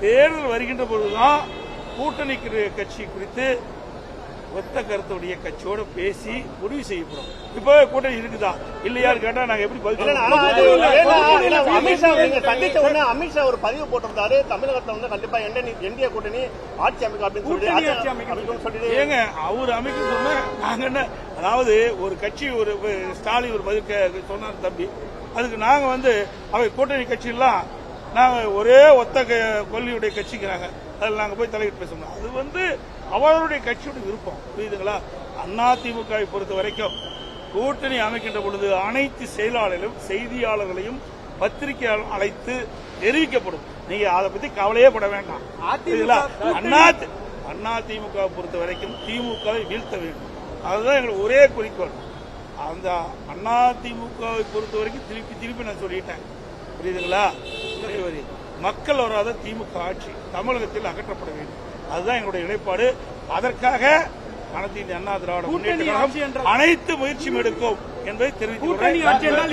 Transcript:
தேர்தல் வருகின்ற பொழுதுதான் கூட்டணி கட்சி குறித்து ஒத்த கருத்துடைய கட்சியோட பேசி முடிவு செய்யப்படும். இப்ப கூட்டணி இருக்குதா இல்லையான்னு கேட்டா நாங்க எப்படி பதில் அமித்ஷா கண்டிச்ச உடனே அமித்ஷா ஒரு பதிவு போட்டிருந்தாரு, தமிழகத்துல வந்து கண்டிப்பா என்டிஏ கூட்டணி ஆட்சி அமைக்கும் அப்படின்னு சொல்லி ஏங்க அவர் அமைக்கும் சொன்னா நாங்க என்ன, அதாவது ஒரு கட்சி ஒரு ஸ்டாலின் ஒரு பதில் சொன்னார் தம்பி, அதுக்கு நாங்க வந்து அவை கூட்டணி கட்சி எல்லாம் நாங்க ஒரே ஒத்த கொள்கையுடைய கட்சிக்கிறாங்க, அதில் நாங்க போய் தலையிட்டு பேசணும். அது வந்து அவருடைய கட்சியோட விருப்பம், புரியுதுங்களா? அதிமுகவை பொறுத்த வரைக்கும் கூட்டணி அமைக்கின்ற பொழுது அனைத்து செயலாளர்களும் செய்தியாளர்களையும் பத்திரிகையாளர் அழைத்து தெரிவிக்கப்படும். நீங்க அதை பத்தி கவலையே பட வேண்டாம். அதிமுக பொறுத்த வரைக்கும் திமுகவை வீழ்த்த வேண்டும், அதுதான் எங்களுக்கு ஒரே குறிக்கோள். அந்த அதிமுகவை பொறுத்த வரைக்கும் திருப்பி நான் சொல்லிட்டேன், புரியுதுங்களா? மக்கள் வராத திமுக ஆட்சி தமிழகத்தில் அகற்றப்பட வேண்டும், அதுதான் எங்களுடைய நிலைப்பாடு. அதற்காக அனைத்து இந்திய அண்ணா திராவிட முன்னேற்ற கழகம் அனைத்து முயற்சியும் எடுக்கும் என்பதை தெரிவித்துக் கொள்கிறேன்.